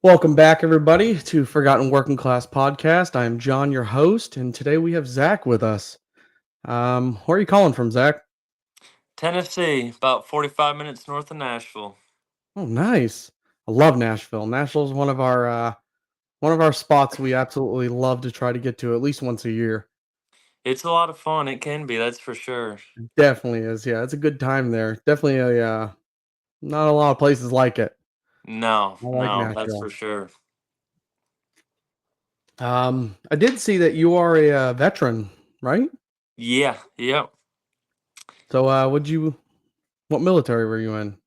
Welcome back, everybody, to Forgotten Working Class Podcast. I'm John, your host, and today we have Zach with us. Where are you calling from, Zach? Tennessee, about 45 minutes north of Nashville. Oh, nice. I love Nashville. Nashville's one of our spots we absolutely love to try to get to at least once a year. It's a lot of fun. It can be, that's for sure. Definitely is. Yeah, it's a good time there. Definitely a not a lot of places like it. No, I like no, that's Nashville. for sure. I did see that you are a veteran, right? Yeah, yep. So, what military were you in?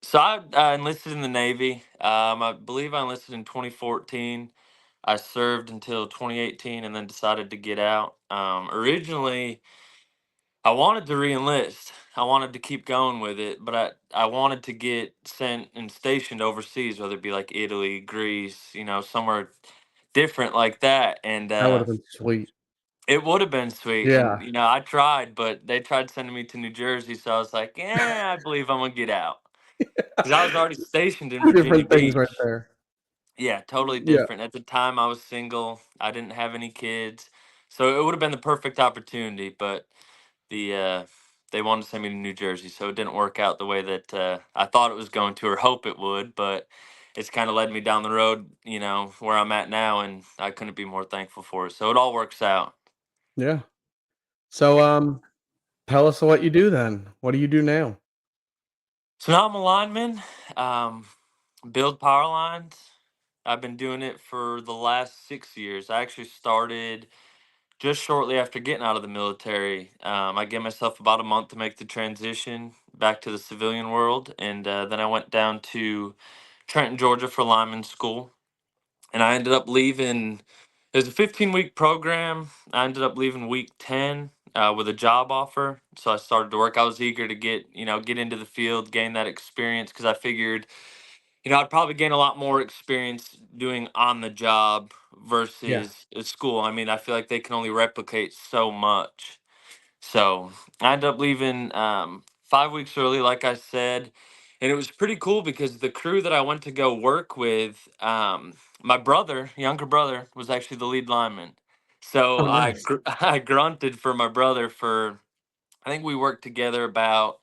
So I enlisted in the Navy. I believe I enlisted in 2014. I served until 2018 and then decided to get out. Originally, I wanted to re-enlist. I wanted to keep going with it, but I wanted to get sent and stationed overseas, whether it be like Italy, Greece, somewhere different like that. And That would have been sweet. it would have been sweet. And Yeah, I tried, but they tried sending me to New Jersey, so I was like, "Yeah, I believe I'm gonna get out." Because I was already stationed in two Virginia different things right Beach. there. Yeah, totally Yeah. different. At the time, I was single. I didn't have any kids, so it would have been the perfect opportunity. But they wanted to send me to New Jersey, so it didn't work out the way that I thought it was going to or hope it would. But it's kind of led me down the road, where I'm at now, and I couldn't be more thankful for it. So it all works out. Yeah. So, tell us what you do then. What do you do now? So now I'm a lineman, um, build power lines. I've been doing it for the last 6 years. I actually started just shortly after getting out of the military. I gave myself about a month to make the transition back to the civilian world, and then I went down to Trenton, Georgia for lineman school, and I ended up leaving. It was a 15-week program. I ended up leaving week 10 with a job offer. So I started to work. I was eager to get into the field, gain that experience because I figured, I'd probably gain a lot more experience doing on the job Yeah. versus at school. I mean, I feel like they can only replicate so much. So I ended up leaving 5 weeks early, like I said, and it was pretty cool because the crew that I went to go work with, my brother, younger brother, was actually the lead lineman. So Oh, nice. I grunted for my brother for I think we worked together about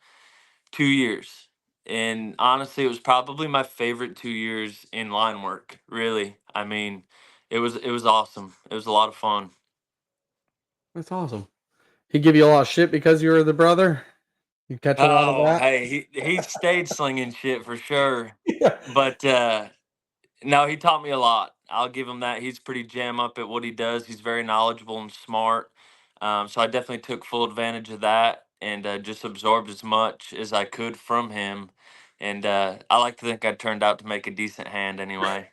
2 years, and honestly, it was probably my favorite 2 years in line work. Really, I mean, it was awesome. It was a lot of fun. That's awesome. He give you a lot of shit because you were the brother? You catch a lot of Oh, that? hey, he stayed slinging shit for sure. Yeah. But no, he taught me a lot. I'll give him that. He's pretty jam up at what he does. He's very knowledgeable and smart. So I definitely took full advantage of that and just absorbed as much as I could from him. And I like to think I turned out to make a decent hand anyway.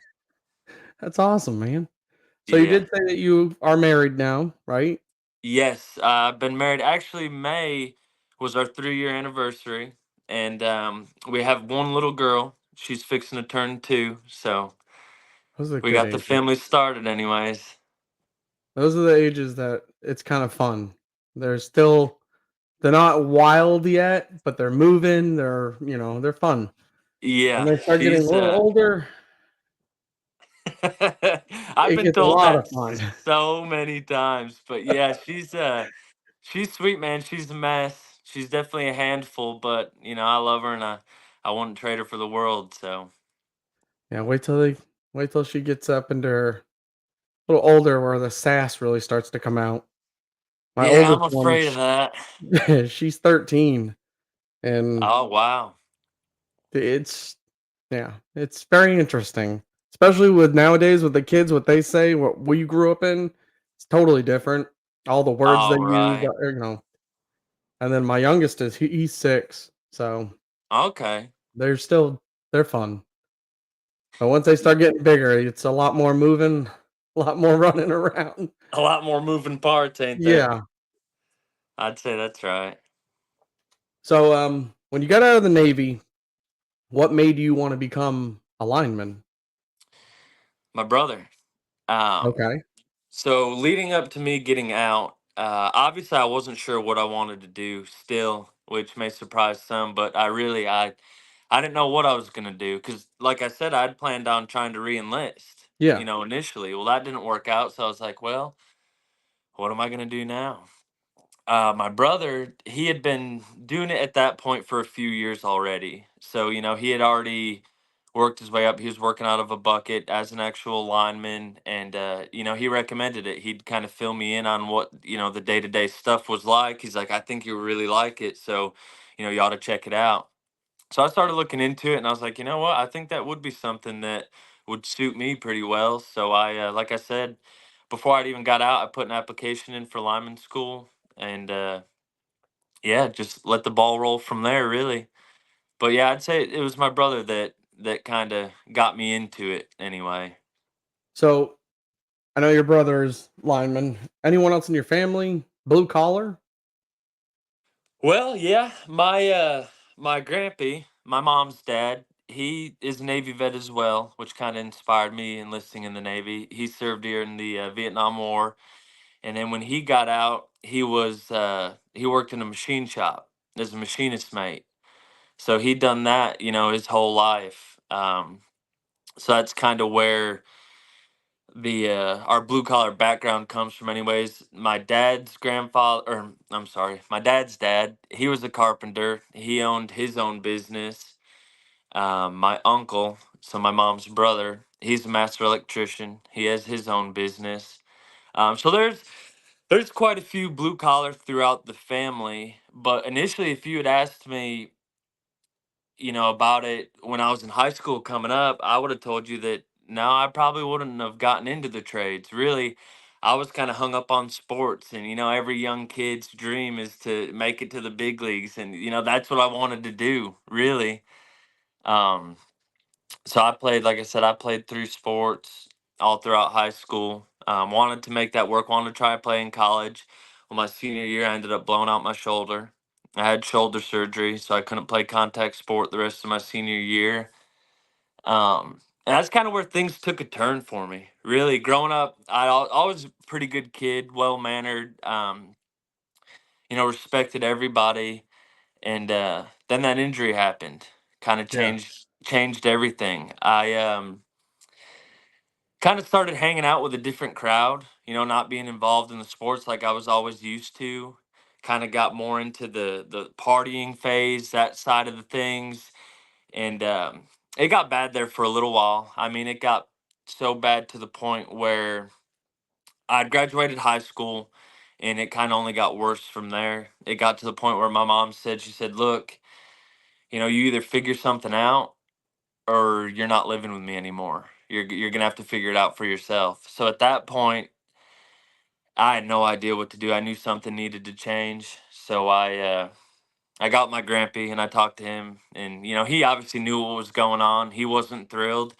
That's awesome, man. So you Yeah. did say that you are married now, right? Yes, I've been married. Actually, May was our 3-year anniversary, and we have one little girl. She's fixing to turn 2, so Those are we good got the ages. family started, anyways. Those are the ages that it's kind of fun. They're not wild yet, but they're moving, they're fun. When Yeah, they start getting a she's. little older, I've it been gets a told lot of that fun. so many times, but yeah, she's sweet, man. She's a mess. She's definitely a handful, but I love her and I wouldn't trade her for the world. So Yeah, wait till she gets up into her a little older where the sass really starts to come out. My yeah, oldest I'm one, afraid of that. she's 13, and Oh wow. it's yeah, it's very interesting, especially with nowadays with the kids, what they say, what we grew up in, it's totally different. All the words they All use, right. and then my youngest he's 6, so Okay. they're still they're fun. But once they Y- start getting bigger, it's a lot more moving, a lot more running around. A lot more moving parts, ain't there? Yeah. I'd say that's right. So, when you got out of the Navy, what made you wanna become a lineman? My brother. Um, Okay. so leading up to me getting out, obviously I wasn't sure what I wanted to do still, which may surprise some, but I I didn't know what I was gonna do because, like I said, I'd planned on trying to re-enlist, Yeah. initially. Well, that didn't work out, so I was like, well, what am I gonna do now? My brother, he had been doing it at that point for a few years already. So, he had already worked his way up. He was working out of a bucket as an actual lineman. And, he recommended it. He'd kind of fill me in on what, the day to day stuff was like. He's like, I think you really like it. So, you ought to check it out. So I started looking into it and I was like, you know what? I think that would be something that would suit me pretty well. So like I said, before I'd even got out, I put an application in for lineman school and yeah, just let the ball roll from there, really. But yeah, I'd say it was my brother that kind of got me into it anyway. So I know your brother's lineman. Anyone else in your family blue collar? Well, yeah, my grampy, my mom's dad, he is a Navy vet as well, which kind of inspired me enlisting in the Navy. He served here in the Vietnam War, and then when he got out, he worked in a machine shop as a machinist mate. So he'd done that, his whole life. So that's kind of where the our blue collar background comes from anyways. My dad's grandfather, or I'm sorry, my dad's dad, he was a carpenter. He owned his own business. My uncle, so my mom's brother, he's a master electrician. He has his own business. So there's quite a few blue collar throughout the family. But initially, if you had asked me, about it when I was in high school coming up, I would have told you that no, I probably wouldn't have gotten into the trades. Really, I was kind of hung up on sports, and every young kid's dream is to make it to the big leagues, and that's what I wanted to do, really. Um, so I played, like I said, I played through sports all throughout high school. Wanted to make that work. Wanted to try to play in college. Well, my senior year, I ended up blowing out my shoulder. I had shoulder surgery, so I couldn't play contact sport the rest of my senior year. And that's kind of where things took a turn for me. Really, growing up, always a pretty good kid, well mannered. Respected everybody, and then that injury happened. Kind of Yeah. changed everything. I kind of started hanging out with a different crowd, not being involved in the sports like I was always used to. Kind of got more into the partying phase, that side of the things, and it got bad there for a little while. I mean, it got so bad to the point where I'd graduated high school, and it kind of only got worse from there. It got to the point where my mom said, she said, "Look, you either figure something out or you're not living with me anymore. You're gonna have to figure it out for yourself." So at that point, I had no idea what to do. I knew something needed to change. So I got my grampy and I talked to him, and he obviously knew what was going on. He wasn't thrilled.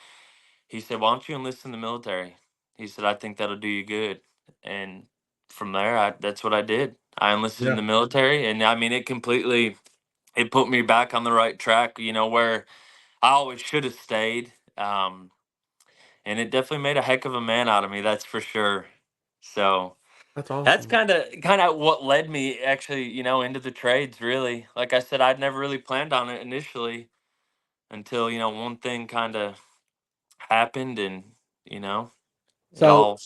He said, "Why don't you enlist in the military?" He said, "I think that'll do you good." And from there, that's what I did. I enlisted in Yeah. the military, and I mean, it put me back on the right track. Where I always should have stayed. And it definitely made a heck of a man out of me, that's for sure. So That's that's awesome. kind of what led me actually, into the trades. Really, like I said, I'd never really planned on it initially until one thing kind of happened, and you know it So all.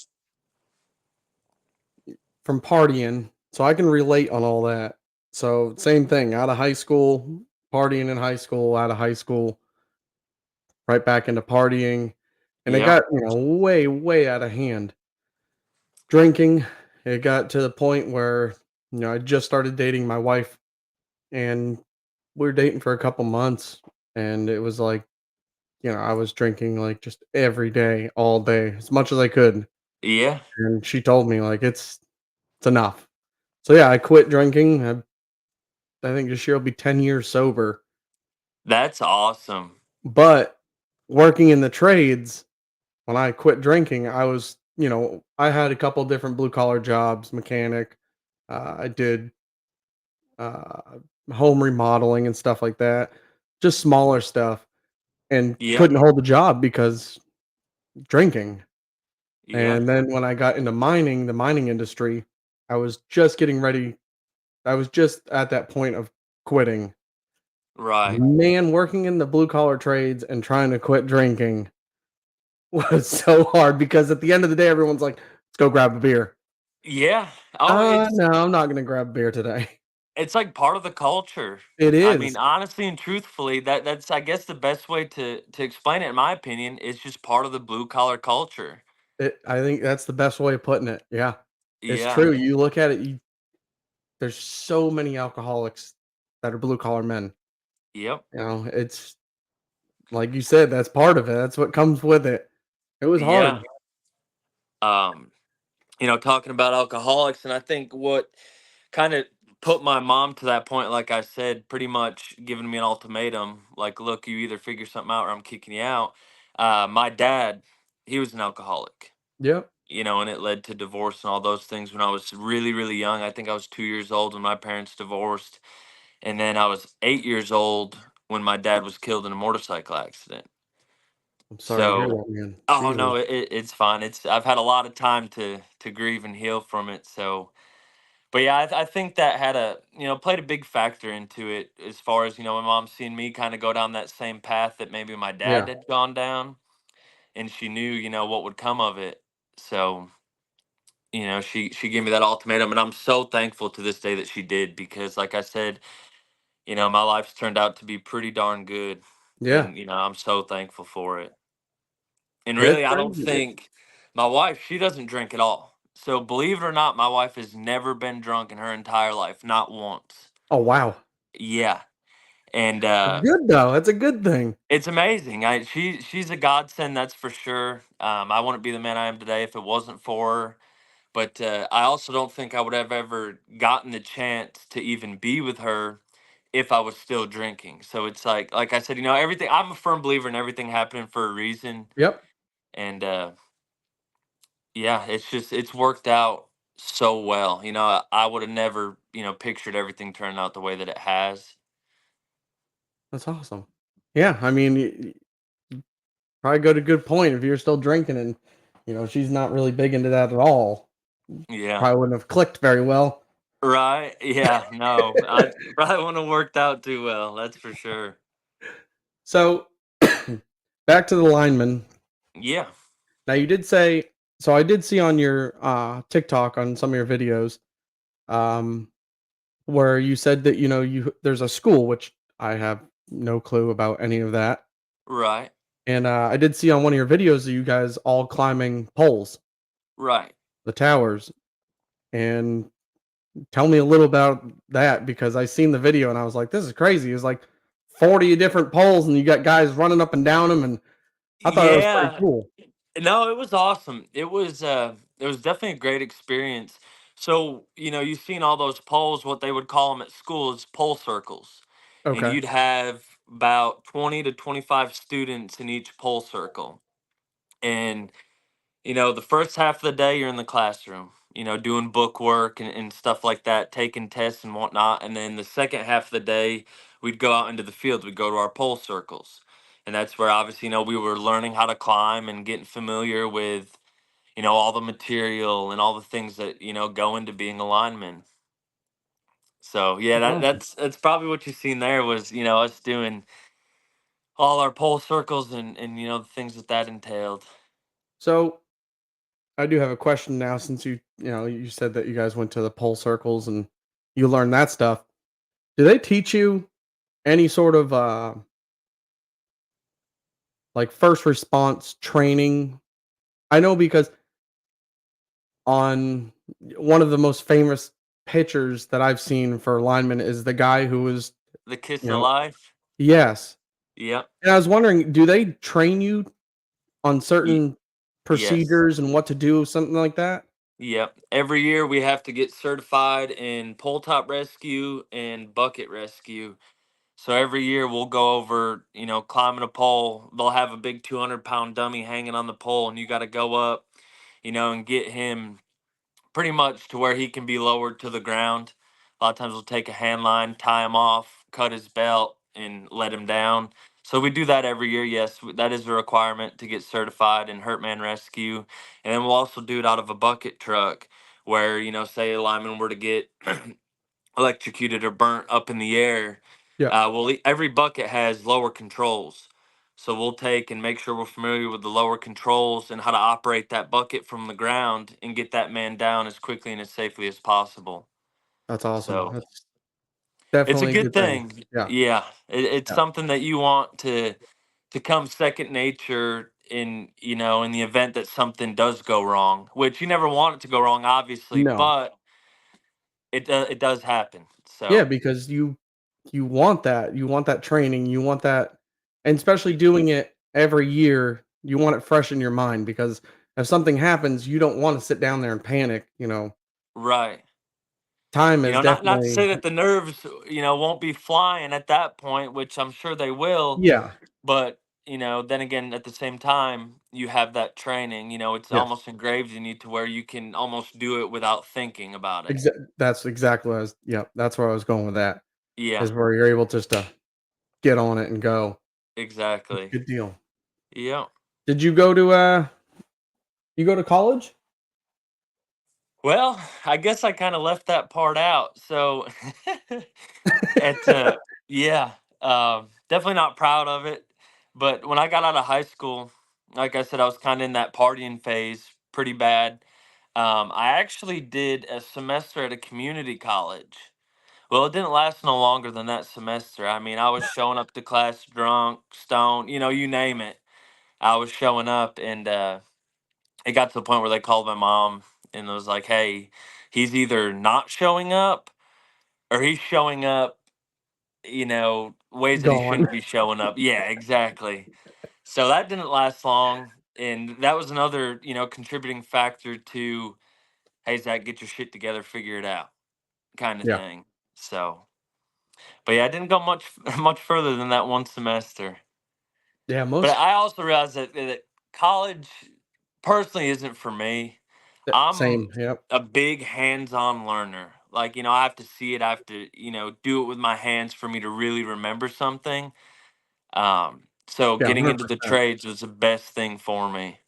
from partying, so I can relate on all that. So same thing, out of high school, partying in high school, out of high school, right back into partying, and it Yep. got, way, way out of hand. Drinking, it got to the point where, I just started dating my wife, and we were dating for a couple months, and it was like, I was drinking like just every day, all day, as much as I could. Yeah, And she told me like it's enough. So yeah, I quit drinking. I think this year will be 10 years sober. that's awesome. But working in the trades, when I quit drinking, I was, I had a couple different blue collar jobs, mechanic. I did uh, home remodeling and stuff like that, just smaller stuff, and Yep. couldn't hold the job because drinking. Yeah. And then when I got into mining, the mining industry, I was just getting ready. I was just at that point of quitting. Right. Man, working in the blue collar trades and trying to quit drinking was so hard because at the end of the day, everyone's like, "Let's go grab a beer." Yeah. Oh, it's No, I'm not gonna grab a beer today." it's like part of the culture. It I mean, is. honestly and truthfully, that's I guess the best way to explain it, in my opinion, is just part of the blue collar culture. I think that's the best way of putting it. Yeah. It's Yeah. true. You look at it, there's so many alcoholics that are blue collar men. Yep. It's like you said, that's part of it. That's what comes with it. It was Yeah. hard. Um, talking about alcoholics, and I think what kind of put my mom to that point, like I said, pretty much giving me an ultimatum, like, look, you either figure something out or I'm kicking you out. My dad, he was an alcoholic, Yep. and it led to divorce and all those things when I was really, really young. I think I was 2 years old when my parents divorced. And then I was 8 years old when my dad was killed in a motorcycle accident. I'm sorry to hear So, that, man. oh Jesus. no, it's fine. I've had a lot of time to grieve and heal from it. So, but yeah, I think that had played a big factor into it as far as my mom seeing me kind of go down that same path that maybe my dad Yeah. had gone down, and she knew what would come of it. So, she gave me that ultimatum, and I'm so thankful to this day that she did, because like I said, my life's turned out to be pretty darn good, Yeah. and I'm so thankful for it. And It's really, I don't crazy. think my wife, she doesn't drink at all. So believe it or not, my wife has never been drunk in her entire life, not once. Oh, wow. Yeah, and Good though. That's a good thing. it's amazing. She's a godsend, that's for sure. I wouldn't be the man I am today if it wasn't for her. But I also don't think I would have ever gotten the chance to even be with her if I was still drinking. So it's like I said, everything. I'm a firm believer in everything happening for a reason, Yep. and yeah, it's worked out so well. I would have never pictured everything turning out the way that it has. That's awesome. Yeah. I mean, probably got a good point if you're still drinking and, she's not really big into that at all. Yeah. Probably wouldn't have clicked very well. Right. Yeah. No, I probably wouldn't have worked out too well. That's for sure. So, back to the lineman. Yeah. Now you did say, so I did see on your TikTok on some of your videos, um, where you said that there's a school, which I have no clue about any of that. Right. And I did see on one of your videos that you guys all climbing poles, Right. the towers, and tell me a little about that because I seen the video and I was like, this is crazy. It's like 40 different poles and you got guys running up and down them, and I thought it was pretty Yeah. cool. No, it was awesome. It was definitely a great experience. So, you've seen all those poles, what they would call them at school is pole circles. And Okay. you'd have about 20 to 25 students in each pole circle. And, the first half of the day you're in the classroom, doing book work and stuff like that, taking tests and whatnot. And then the second half of the day, we'd go out into the field, we'd go to our pole circles. And that's where obviously, we were learning how to climb and getting familiar with all the material and all the things that go into being a lineman. So yeah, That's awesome. that's probably what you've seen there was us doing all our pole circles and the things that entailed. So I do have a question now since you said that you guys went to the pole circles and you learned that stuff. Do they teach you any sort of like first response training? I know because on one of the most famous pictures that I've seen for linemen is the guy who was, The kiss you of know, life. yes. Yep. And I was wondering, do they train you on Y- certain yes. procedures and what to do, something like that? Yep. Every year we have to get certified in pole top rescue and bucket rescue. So every year we'll go over, climbing a pole. They'll have a big 200-pound dummy hanging on the pole, and you got to go up, and get him pretty much to where he can be lowered to the ground. A lot of times we'll take a hand line, tie him off, cut his belt, and let him down. So we do that every year. Yes, that is a requirement to get certified in hurt man rescue. And then we'll also do it out of a bucket truck where, say a lineman were to get electrocuted or burnt up in the air. Yeah, Every bucket has lower controls. So we'll take and make sure we're familiar with the lower controls and how to operate that bucket from the ground and get that man down as quickly and as safely as possible. that's awesome. So That's it's a definitely a good good thing. thing. Yeah, Yeah, it's yeah. something that you want to come second nature in, in the event that something does go wrong, which you never want it to go wrong, obviously, No. but it does happen. Yeah, So because you want that training, you want that, and especially doing it every year, you want it fresh in your mind because if something happens, you don't wanna sit down there and panic, right. time is Not to say definitely that the nerves, won't be flying at that point, which I'm sure they will, yeah, but then again, at the same time, you have that training. It's yes. almost engraved in you to where you can almost do it without thinking about it. That's exactly what I was yep, that's where I was going with that, Yeah, is where you're able just to get on it and go. That's exactly. a good deal. Yeah. Did you go to college? Well, I guess I kind of left that part out. So, it's yeah, definitely not proud of it. But when I got out of high school, like I said, I was kind of in that partying phase pretty bad. I actually did a semester at a community college. Well, it didn't last no longer than that semester. I mean, I was showing up to class drunk, stoned, you name it. I was showing up, and it got to the point where they called my mom and it was like, "Hey, he's either not showing up or he's showing up, ways that he Gone. shouldn't be showing up." Yeah, exactly. So that didn't last long, and that was another, contributing factor to, "Hey, Zach, get your shit together, figure it out," kind of Yeah. thing. So, but yeah, I didn't go much much further than that one semester. Yeah, But most I also realized that college personally isn't for me. I'm same, yep. a big hands-on learner. Like, I have to see it, I have to, do it with my hands for me to really remember something. So Yeah, getting into the 100%. trades was the best thing for me.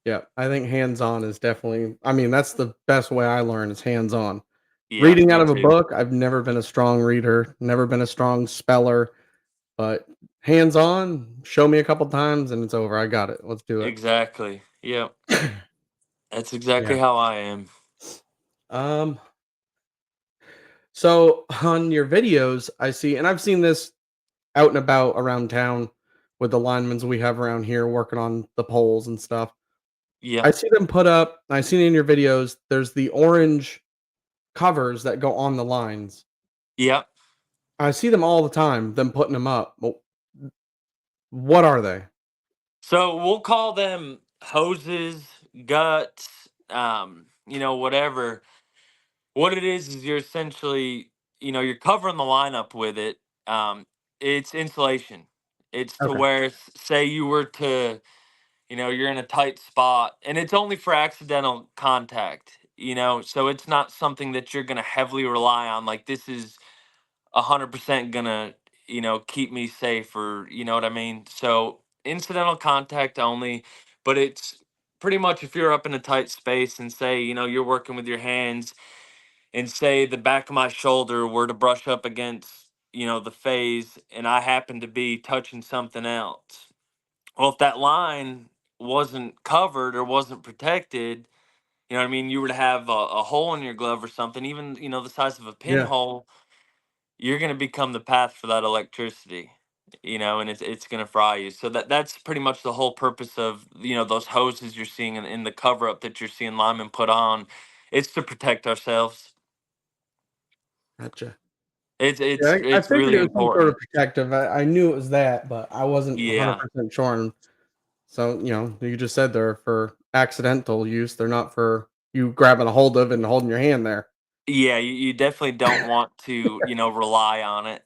Yeah, I think hands-on is definitely I mean, that's the best way I learn is hands-on. Yeah, Reading out me of a too. book, I've never been a strong reader, never been a strong speller, but hands-on, show me a couple times and it's over. I got it. Let's do it. Exactly. Yep. That's Yeah. exactly how I am. Um, so on your videos, I see and I've seen this out and about around town with the linemen we have around here working on the poles and stuff. Yeah. I see them put up I seen in your videos, there's the orange covers that go on the lines. Yep. I see them all the time, them putting them up. Well, what are they? So we'll call them hoses, guts, whatever. What it is you're essentially, you're covering the lineup with it. Um, it's insulation. It's to Okay. where, say you were to, you're in a tight spot, and it's only for accidental contact. So it's not something that you're gonna heavily rely on. Like, this is 100% gonna, keep me safe, or you know what I mean. So incidental contact only, but it's pretty much if you're up in a tight space and say, you're working with your hands and say the back of my shoulder were to brush up against, the phase, and I happen to be touching something else. Well, if that line wasn't covered or wasn't protected, you know what I mean, you were to have a hole in your glove or something, even, the size of a Yeah. pinhole, you're going to become the path for that electricity. And it's going to fry you. So that's pretty much the whole purpose of, those hoses you're seeing in the cover up that you're seeing linemen put on. It's to protect ourselves. Gotcha. It's Yeah, it's I it's figured really it was some sort of important. protective. I knew it was that, but I wasn't Yeah. 100% sure. And so, you just said they're for accidental use. They're not for you grabbing a hold of and holding your hand there. Yeah, you definitely don't want to, rely on it.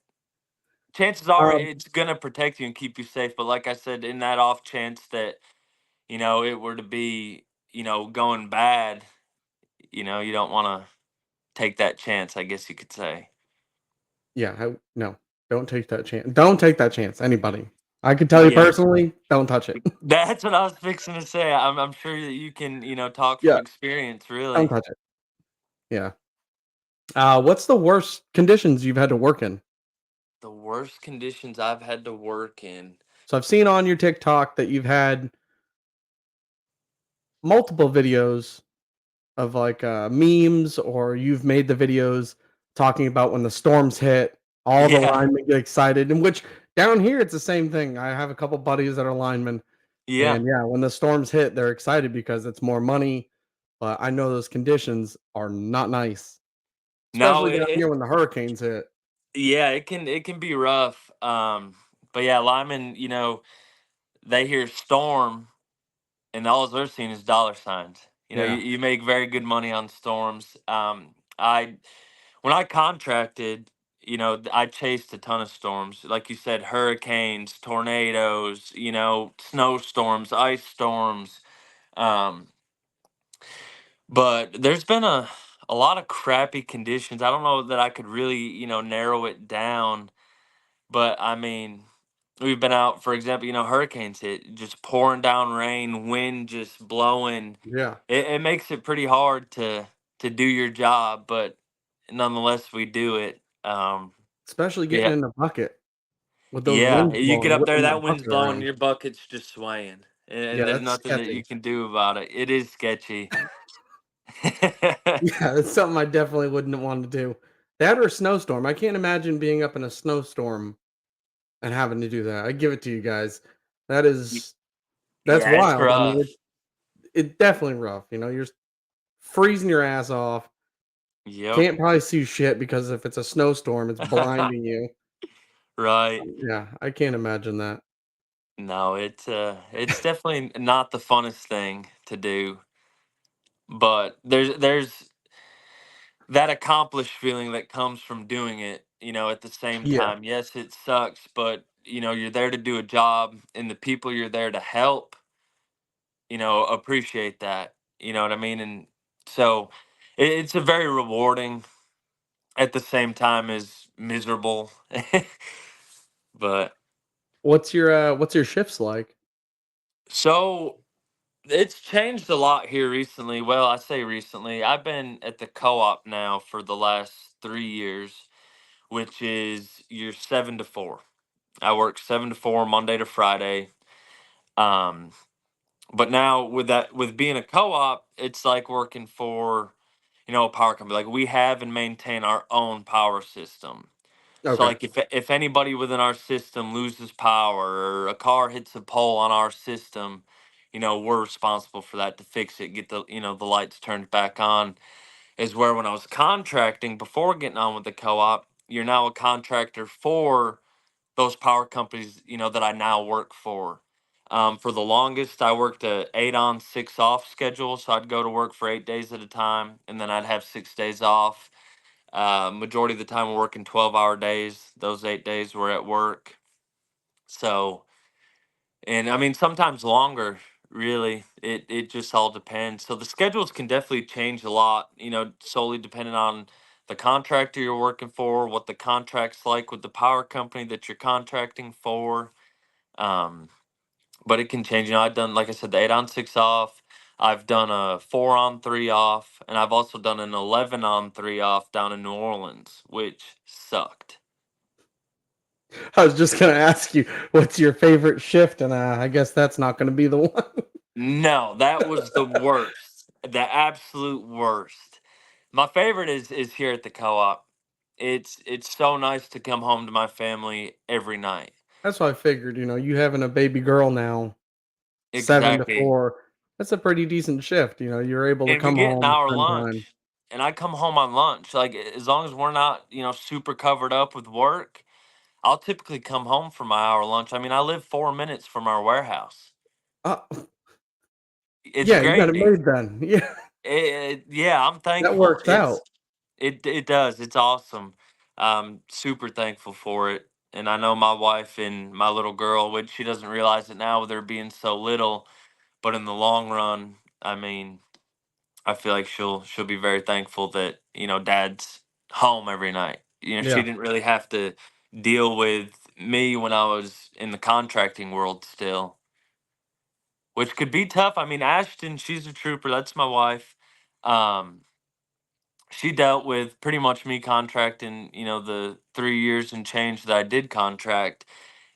Chances are Um, it's gonna protect you and keep you safe, but like I said, in that off chance that, it were to be, going bad, you don't wanna take that chance, I guess you could say. yeah, no, don't take that chance. Don't take that chance. Anybody. I can tell you Yeah. personally, don't touch it. That's what I was fixing to say. I'm sure that you can, talk from Yeah, experience, don't really. touch it. Yeah. What's the worst conditions you've had to work in? The worst conditions I've had to work in. So I've seen on your TikTok that you've had multiple videos of like memes, or you've made the videos talking about when the storms hit, all the Yeah, linemen get excited. In which down here it's the same thing. I have a couple buddies that are linemen, yeah. and yeah, when the storms hit, they're excited because it's more money. But I know those conditions are not nice, No, especially down here when the hurricanes hit. yeah, it can be rough. But yeah, linemen, they hear storm and all they're seeing is dollar signs. Yeah, You make very good money on storms. I when I contracted, I chased a ton of storms. Like you said, hurricanes, tornadoes, snowstorms, ice storms. Um, but there's been a lot of crappy conditions. I don't know that I could really, narrow it down. But I mean, we've been out, for example, hurricanes hit, just pouring down rain, wind just blowing. yeah. It makes it pretty hard to do your job, but nonetheless, we do it. Especially getting Yeah, in the bucket with those yeah. winds You get blowing, up there, whipping that that wind's bucket blowing, around. your bucket's just swaying, and Yeah, there's that's nothing that you sketchy. can do about it. It is sketchy. Yeah, it's something I definitely wouldn't want to do. That or a snowstorm. I can't imagine being up in a snowstorm and having to do that. I give it to you guys. That Y- is that's yeah, it's wild. I mean, rough. it's definitely rough. You know, you're freezing your ass off. Yep. Can't probably see shit because if it's a snowstorm, it's blinding you. Right. Yeah, I can't imagine that. No, it's definitely not the funnest thing to do, but there's that accomplished feeling that comes from doing it, at the same Yeah. time. Yes, it sucks, but you're there to do a job and the people you're there to help, appreciate that. You know what I mean? And so it's a very rewarding at the same time as miserable. But What's your shifts like? so it's changed a lot here recently. Well, I say recently. I've been at the co-op now for the last 3 years, which is your 7 to 4. I work 7 to 4 Monday to Friday. Um, but now with being a co-op, it's like working for, a power company. Like we have and maintain our own power system. So Okay. like if anybody within our system loses power or a car hits a pole on our system, we're responsible for that to fix it, get the lights turned back on. Is where when I was contracting before getting on with the co-op, you're now a contractor for those power companies, that I now work for. For the longest, I worked a 8 on 6 off schedule, so I'd go to work for 8 days at a time, and then I'd have 6 days off. Majority of the time, we're working 12-hour days. Those 8 days were at work. So, and I mean, sometimes longer. Really, it just all depends. So the schedules can definitely change a lot. Solely depending on the contractor you're working for, what the contract's like with the power company that you're contracting for. Um, but it can change. I've done, like I said, the 8 on 6 off. I've done a 4 on 3 off, and I've also done an 11 on 3 off down in New Orleans, which sucked. I was just gonna ask you what's your favorite shift, and I guess that's not gonna be the one. No, that was the worst, the absolute worst. My favorite is here at the co-op. It's so nice to come home to my family every night. That's what I figured. You know, you having a baby girl now, 7 to Exactly. 4. That's a pretty decent shift. You know, you're able to And we come get an home, hour spend time. lunch, and I come home on lunch. Like as long as we're not, super covered up with work, I'll typically come home for my hour lunch. I mean, I live 4 minutes from our warehouse. Uh, It's yeah, you got it crazy. made then. Yeah, Yeah, I'm that thankful. works out. It does. It's awesome. Super thankful for it. And I know my wife and my little girl, which she doesn't realize it now with her being so little, but in the long run, I mean, I feel like she'll be very thankful that, dad's home every night. She Yeah. didn't really have to deal with me when I was in the contracting world still, which could be tough. I mean, Ashton, she's a trooper. That's my wife. Um, she dealt with pretty much me contracting, the 3 years and change that I did contract.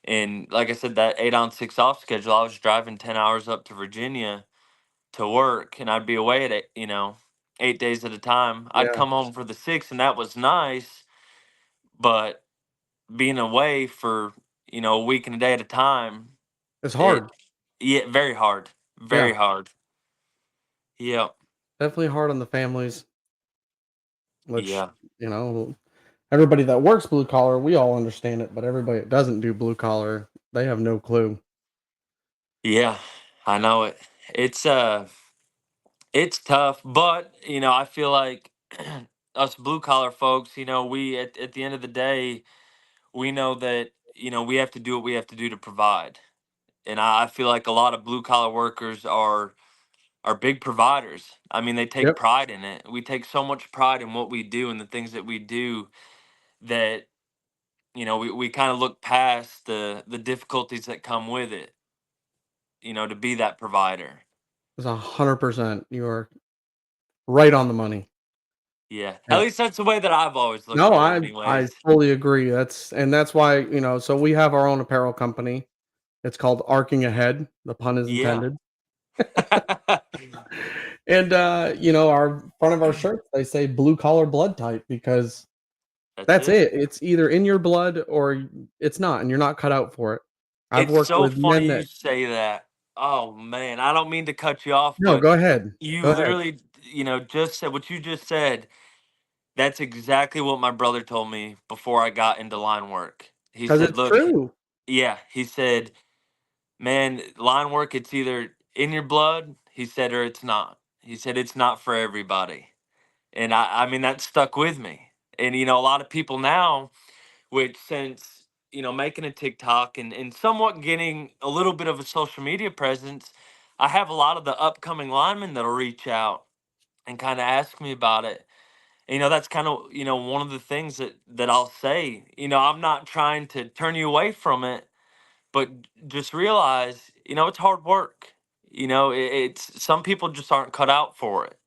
And like I said, that 8 on 6 off schedule, I was driving 10 hours up to Virginia to work, and I'd be away at 8 days at a time. I'd Yeah, come home for the six, and that was nice. But being away for, a week and a day at a time, it's it, hard. yeah, very hard. Yeah, Very hard. Yep. definitely hard on the families, which, Yeah. you know, everybody that works blue collar, we all understand it, but everybody that doesn't do blue collar, they have no clue. Yeah. I know it. It's it's tough, but I feel like us blue collar folks, we at the end of the day, we know that, we have to do what we have to do to provide. And I feel like a lot of blue collar workers are big providers. I mean, they take Yep. pride in it. We take so much pride in what we do and the things that we do that, we kind of look past the difficulties that come with it, to be that provider. It's 100%. You are right on the money. Yeah. At Yeah. least that's the way that I've always looked No, at it I anyways. fully agree. That's why, so we have our own apparel company. It's called Arcing Ahead. The pun is Yeah. intended. And our front of our shirts, they say blue collar blood type because That's that's it. it. It's either in your blood or it's not, and you're not cut out for it. I've It's worked so with funny men you that say that. Oh man, I don't mean to cut you off, no, but go ahead. you Go ahead. literally, just said what you just said. That's exactly what my brother told me before I got into line work. He 'Cause said, it's "Look, true. yeah," he said, "Man, line work, it's either in your blood," he said, "or it's not." He said, "It's not for everybody." And I mean, that stuck with me. And, a lot of people now, which since, making a TikTok and somewhat getting a little bit of a social media presence, I have a lot of the upcoming linemen that'll reach out and kind of ask me about it. And, that's kind of, one of the things that I'll say. I'm not trying to turn you away from it, but just realize, it's hard work. It's some people just aren't cut out for it.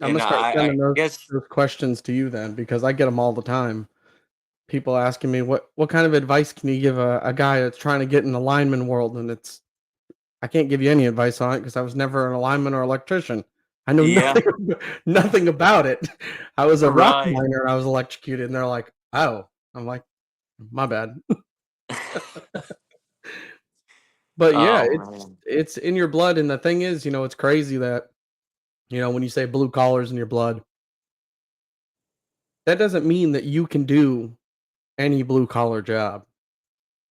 Imma And start I sending guess, those questions to you then because I get them all the time. People asking me, "What kind of advice can you give a guy that's trying to get in the lineman world?" And I can't give you any advice on it because I was never an lineman or electrician. I know yeah, nothing about it. I was a rock right. miner and I was electrocuted, and they're like, "Oh." I'm like, "My bad." But yeah, Oh it's man. it's in your blood, and the thing is, it's crazy that, when you say blue collars in your blood, that doesn't mean that you can do any blue collar job.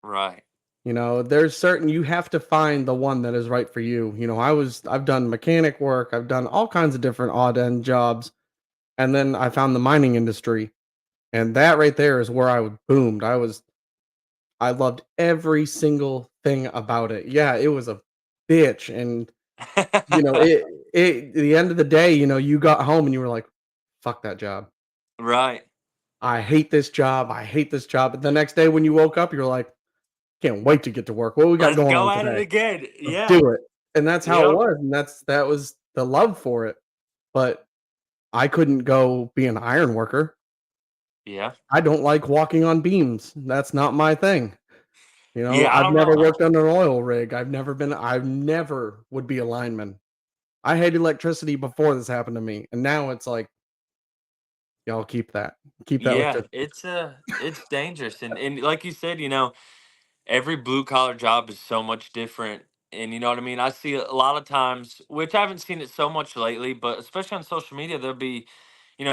Right. There's certain you have to find the one that is right for you. I've done mechanic work, I've done all kinds of different odd end jobs, and then I found the mining industry. And that right there is where boomed. I loved every single thing about it. Yeah, it was a bitch. And you know, it at the end of the day, you got home and you were like, fuck that job. Right. I hate this job. I hate this job. But the next day when you woke up, you're like, can't wait to get to work. What we got Let's going go on at it today? again. Let's Yeah. do it. And that's how it Yep. was. And that was the love for it. But I couldn't go be an iron worker. Yeah. I don't like walking on beams. That's not my thing. Yeah. I I've don't never know. worked on an oil rig. I never would be a lineman. I had electricity before this happened to me. And now it's like, y'all keep that. Keep that Yeah. electricity. It's dangerous. And like you said, every blue collar job is so much different. And you know what I mean? I see a lot of times, which I haven't seen it so much lately, but especially on social media, there'll be,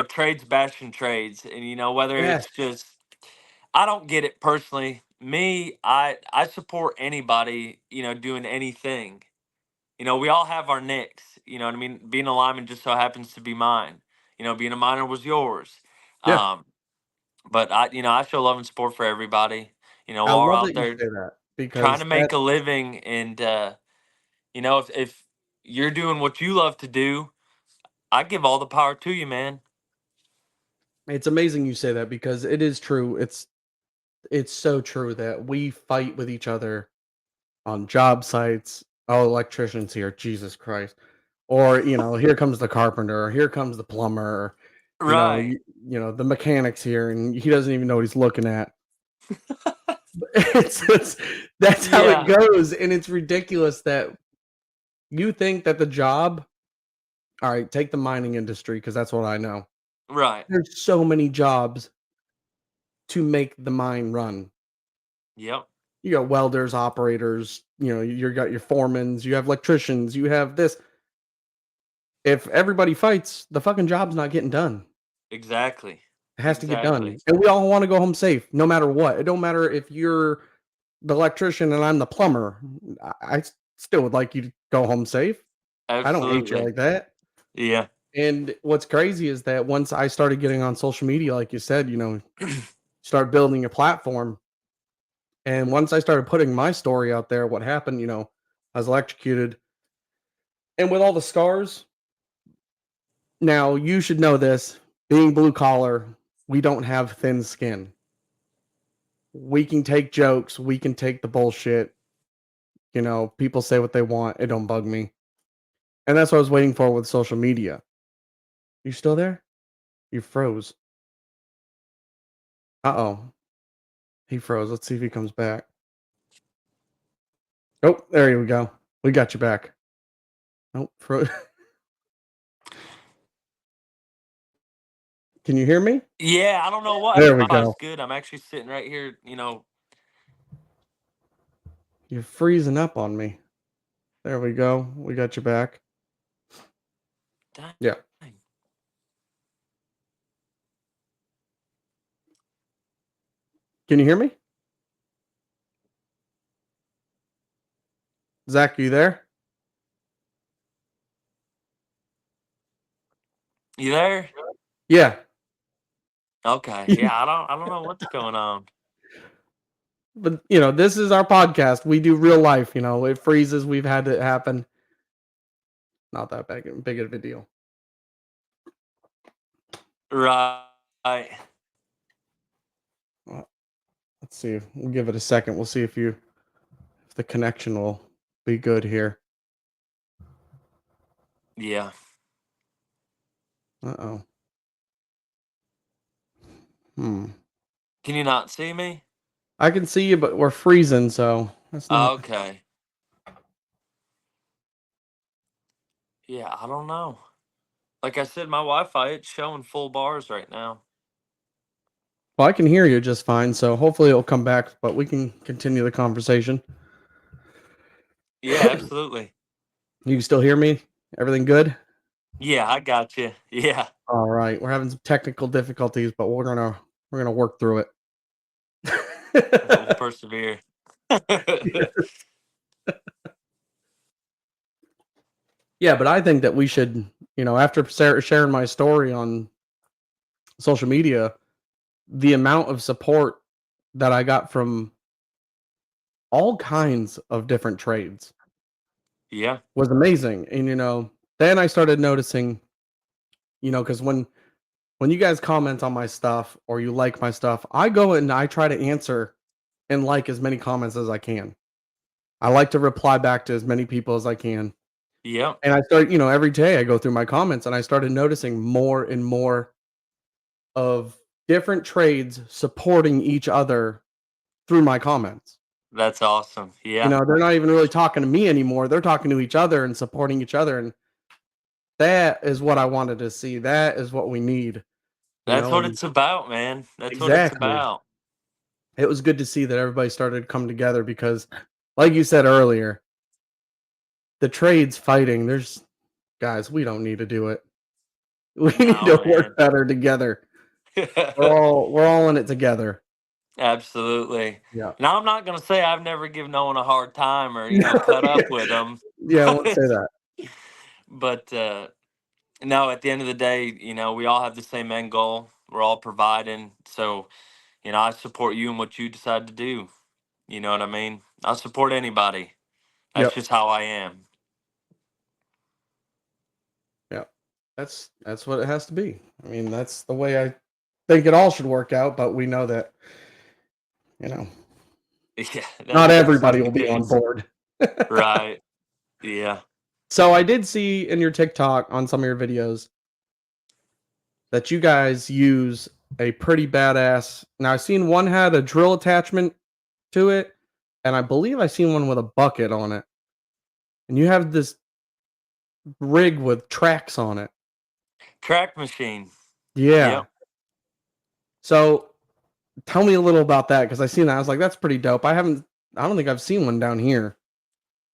trades bashing trades. And, whether Yes. it's just, I don't get it personally. Me, I support anybody, doing anything. We all have our nicks. You know what I mean? Being a lineman just so happens to be mine. Being a miner was yours. Yeah. Um, but I show love and support for everybody. I While we're love out that you there say that trying because to make a living, and if you're doing what you love to do, I give all the power to you, man. it's amazing you say that because it is true. It's so true that we fight with each other on job sites. Oh, electricians here, Jesus Christ. or here comes the carpenter, or here comes the plumber, or, you know, Right. you, the mechanic's here, and he doesn't even know what he's looking at. It's that's how it Yeah. goes, and it's ridiculous that you think that the job. All right, take the mining industry because that's what I know. Right. There's so many jobs to make the mine run. Yep. You got welders, operators, you got your foremans, you have electricians, you have this. If everybody fights, the fucking job's not getting done. Exactly. It has to get Exactly. done. And we all want to go home safe, no matter what. It don't matter if you're the electrician and I'm the plumber. I still would like you to go home safe. I don't hate you Absolutely. like that. Yeah. And what's crazy is that once I started getting on social media, like you said, start building a platform. And once I started putting my story out there, what happened, I was electrocuted. And with all the scars, now you should know this, being blue collar, we don't have thin skin. We can take jokes, we can take the bullshit. People say what they want, it don't bug me. And that's what I was waiting for with social media. You still there? You froze. Uh-oh. He froze. Let's see if he comes back. Oh, there we go. We got you back. Nope, froze. Can you hear me? Yeah, I don't know what There happened. we My Wi-Fi's go. good. I'm actually sitting right here, You're freezing up on me. There we go. We got you back. dang. Yeah. Can you hear me? Zach, you there? You there? Yeah. Okay. Yeah, I don't know what's going on. But this is our podcast. We do real life. It freezes. We've had it happen. Not that big of a deal. Right. Well, let's see. We'll give it a second. We'll see if the connection will be good here. Yeah. Uh oh. Hmm. Can you not see me? I can see you, but we're freezing, so that's not. Okay. Yeah, I don't know. Like I said, my Wi-Fi, it's showing full bars right now. Well, I can hear you just fine, so hopefully it'll come back. But we can continue the conversation. Yeah, absolutely. You can still hear me? Everything good? Yeah, I got you. Yeah. All right. We're having some technical difficulties, but we're gonna work through We'll it. persevere. Yeah, but I think that we should, after sharing my story on social media, the amount of support that I got from all kinds of different trades Yeah. was amazing. And then I started noticing, because when you guys comment on my stuff or you like my stuff, I go and I try to answer and like as many comments as I can. I like to reply back to as many people as I can. Yep. And I start, every day I go through my comments and I started noticing more and more of different trades supporting each other through my comments. That's awesome. Yeah. They're not even really talking to me anymore. They're talking to each other and supporting each other. And that is what I wanted to see. That is what we need, That's what and it's about, man. That's what it's exactly. about. It was good to see that everybody started to come together because, like you said earlier, the trades fighting, guys, we don't need to do it. We need No, to work man. better together. We're all in it together. Absolutely. Yeah. Now, I'm not gonna say I've never given no one a hard time or, cut Yeah. up with them, Yeah, I won't say that. but, no, at the end of the day, we all have the same end goal. We're all providing. So, I support you and what you decide to do. You know what I mean? I support anybody. That's Yep. just how I am. Yep. That's what it has to be. I mean, that's the way I think it all should work out, but we know that, you know, Yeah, that not is absolutely everybody the will be on case. board. Right. Yeah. So I did see in your TikTok on some of your videos that you guys use a pretty badass. Now I've seen one had a drill attachment to it, and I believe I seen one with a bucket on it. And you have this rig with tracks on it. Track machine. Yeah. Yep. So tell me a little about that because I seen that. I was like, that's pretty dope. I don't think I've seen one down here.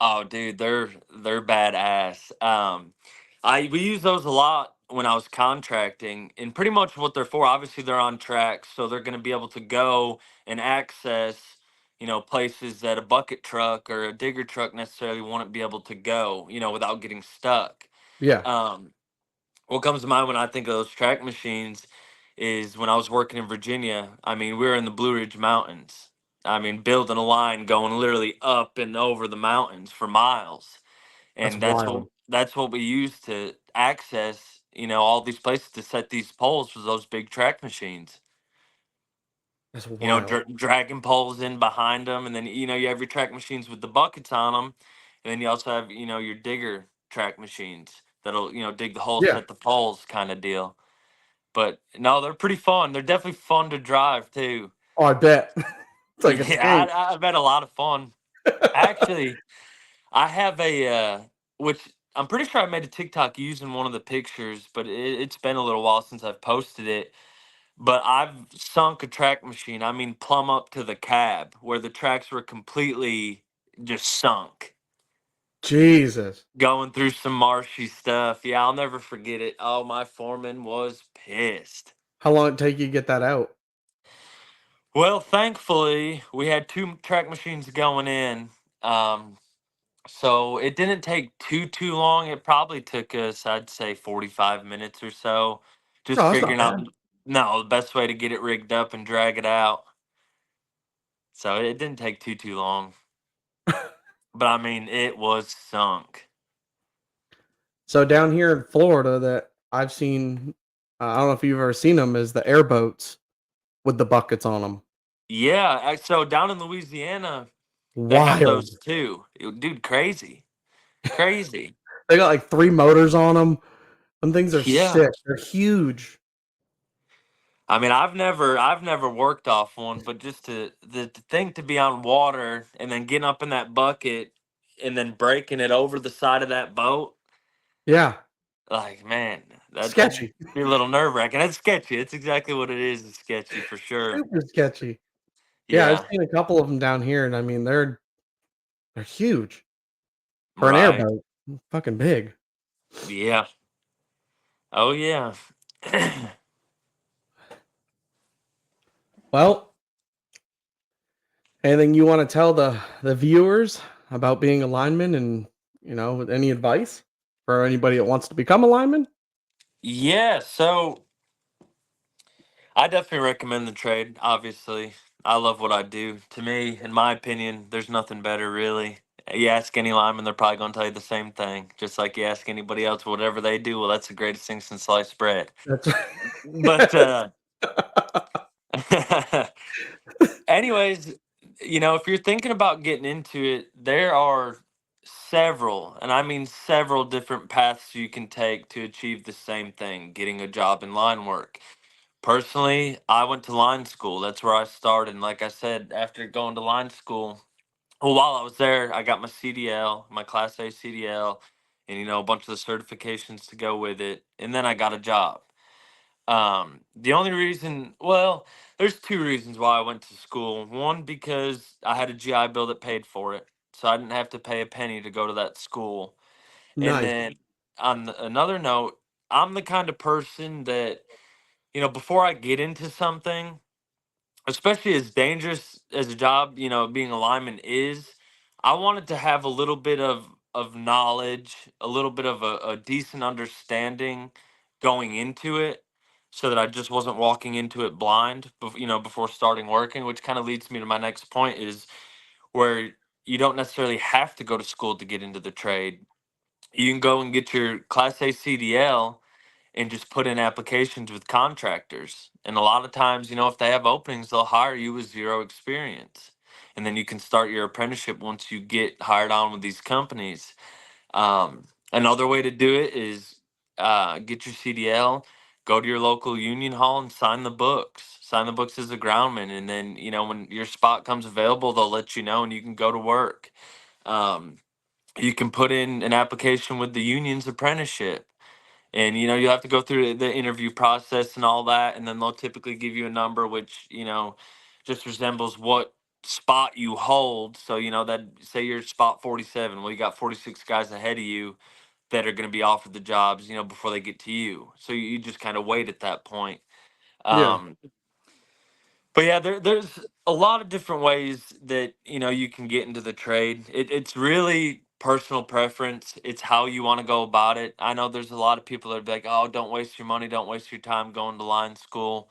Oh, dude, they're badass. I we use those a lot when I was contracting, and pretty much what they're for. Obviously, they're on tracks, so they're going to be able to go and access, places that a bucket truck or a digger truck necessarily wouldn't be able to go, without getting stuck. Yeah, Um, what comes to mind when I think of those track machines is when I was working in Virginia. I mean, we were in the Blue Ridge Mountains. I mean, building a line going literally up and over the mountains for miles, that's and wild. that's what we use to access, all these places to set these poles for those big track machines. That's wild. Dragging poles in behind them, and then you have your track machines with the buckets on them, and then you also have your digger track machines that'll dig the hole, Yeah. set the poles, kind of deal. But no, they're pretty fun. They're definitely fun to drive too. Oh, I bet. It's like a Yeah, tank. I've had a lot of fun. Actually, I have which I'm pretty sure I made a TikTok using one of the pictures, but it's been a little while since I've posted it. But I've sunk a track machine. I mean, plumb up to the cab where the tracks were completely just sunk. Jesus. Going through some marshy stuff. Yeah, I'll never forget it. Oh, my foreman was pissed. How long it take you to get that out? Well, thankfully, we had two track machines going in. Um, so it didn't take too long. It probably took us, I'd say, 45 minutes or so, just Oh, that's not figuring out bad. no the best way to get it rigged up and drag it out. So it didn't take too long. But I mean, it was sunk. So down here in Florida, that I've seen, I don't know if you've ever seen them, is the airboats with the buckets on them. Yeah, so down in Louisiana, they have Wild. those too. Dude, crazy. Crazy. They got like 3 motors on them. Them things are Yeah. sick. They're huge. I mean, I've never worked off one, but just the thing to be on water and then getting up in that bucket and then breaking it over the side of that boat, Yeah. like man, that'd Sketchy. be a little nerve wracking. It's sketchy. It's exactly what it is. It's sketchy for sure. Super sketchy. Yeah, I've Yeah. seen a couple of them down here, and I mean, they're huge for an Right. airboat. Fucking big. Yeah. Oh yeah. Well, anything you wanna tell the viewers about being a lineman and, with any advice for anybody that wants to become a lineman? Yeah. So I definitely recommend the trade. Obviously, I love what I do. To me, in my opinion, there's nothing better, really. You ask any lineman, they're probably going to tell you the same thing. Just like you ask anybody else, whatever they do, well, that's the greatest thing since sliced bread. That's But, anyways, if you're thinking about getting into it, there are several, and I mean several different paths you can take to achieve the same thing, getting a job in line work. Personally, I went to line school. That's where I started. And like I said, after going to line school, well, while I was there, I got my CDL, my Class A CDL, and a bunch of the certifications to go with it. And then I got a job. The only reason, well, there's two reasons why I went to school. One, because I had a GI Bill that paid for it, so I didn't have to pay a penny to go to that school. And nice. then on another note, I'm the kind of person that before I get into something, especially as dangerous as a job, being a lineman is, I wanted to have a little bit of knowledge, a little bit of a decent understanding going into it, so that I just wasn't walking into it blind, before starting working. Which kind of leads me to my next point is where you don't necessarily have to go to school to get into the trade. You can go and get your Class A CDL and just put in applications with contractors. And a lot of times, if they have openings, they'll hire you with zero experience. And then you can start your apprenticeship once you get hired on with these companies. Another way to do it is get your CDL, go to your local union hall and sign the books. Sign the books as a groundman, and then when your spot comes available, they'll let you know, and you can go to work. Um, you can put in an application with the union's apprenticeship, and you have to go through the interview process and all that, and then they'll typically give you a number which just resembles what spot you hold. So that, say you're spot 47, well, you got 46 guys ahead of you that are going to be offered the jobs, before they get to you. So you just kind of wait at that point. Yeah. Um, but yeah, there's a lot of different ways that you can get into the trade. It's really personal preference. It's how you want to go about it. I know there's a lot of people that are like, "Oh, don't waste your money, don't waste your time going to line school,"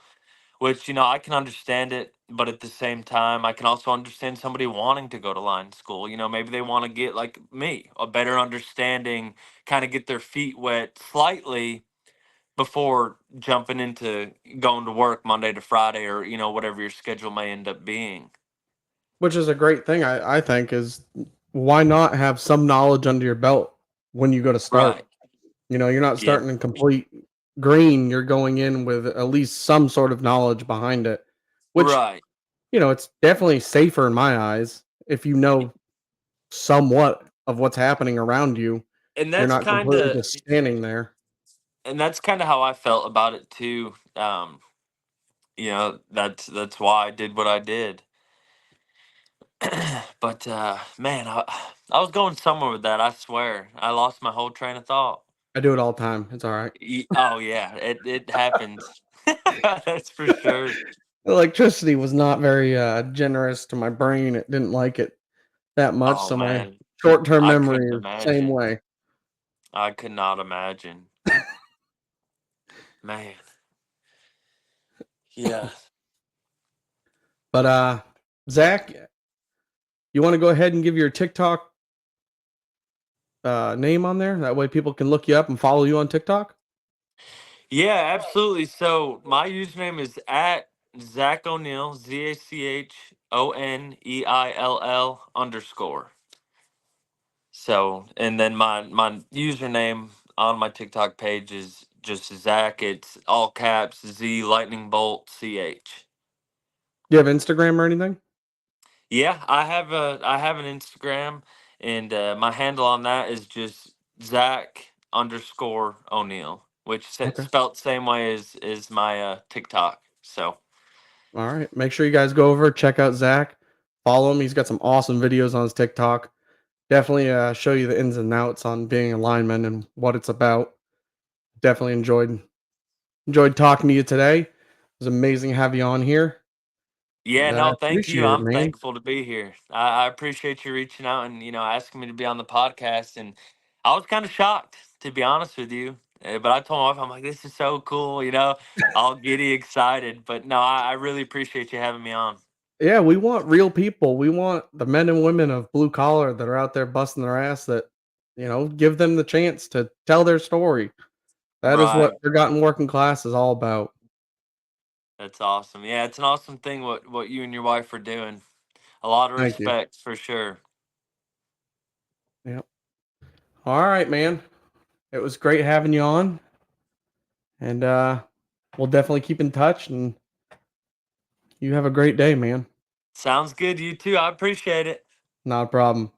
which I can understand it, but at the same time, I can also understand somebody wanting to go to line school. Maybe they want to get, like me, a better understanding, kind of get their feet wet slightly before jumping into going to work Monday to Friday, or whatever your schedule may end up being. Which is a great thing, I think, is why not have some knowledge under your belt when you go to Right. start? You're not Yeah. starting in complete green. You're going in with at least some sort of knowledge behind it, which, Right. it's definitely safer in my eyes if you know somewhat of what's happening around you. And You're that's not kind completely of just standing there. and that's kind of how I felt about it too. That's why I did what I did. But man, I was going somewhere with that. I swear, I lost my whole train of thought. I do it all the time. It's all right. Oh yeah, it happens. That's for sure. Electricity was not very generous to my brain. It didn't like it that much, Oh so my man, short-term I memory couldn't is the same imagine. way. I could not imagine. Man, yeah. But Zach, you want to go ahead and give your TikTok name on there? That way people can look you up and follow you on TikTok. Yeah, absolutely. So my username is at Zach O'Neill, ZACHONEILL _ So, and then my username on my TikTok page is just Zach. It's all caps Z Lightning Bolt CH. Do you have Instagram or anything? Yeah, I have an Instagram, and my handle on that is just Zach _ O'Neill, which Okay. spelt same way as my TikTok. So All right. Make sure you guys go over, check out Zach, follow him. He's got some awesome videos on his TikTok. Definitely show you the ins and outs on being a lineman and what it's about. Definitely enjoyed talking to you today. It was amazing to have you on here. yeah, And no, I thank you. appreciate it, I'm man. thankful to be here. I appreciate you reaching out and asking me to be on the podcast. And I was kind of shocked, to be honest with you. But I told my wife, I'm like, this is so cool. All giddy excited. But no, I really appreciate you having me on. Yeah, we want real people. We want the men and women of blue collar that are out there busting their ass that, give them the chance to tell their story. That is what Right. forgotten working class is all about. That's awesome. Yeah, it's an awesome thing what you and your wife are doing. A lot of Thank you. respect for sure. Yep. All right, man. It was great having you on, and we'll definitely keep in touch. And you have a great day, man. Sounds good. You too. I appreciate it. Not a problem.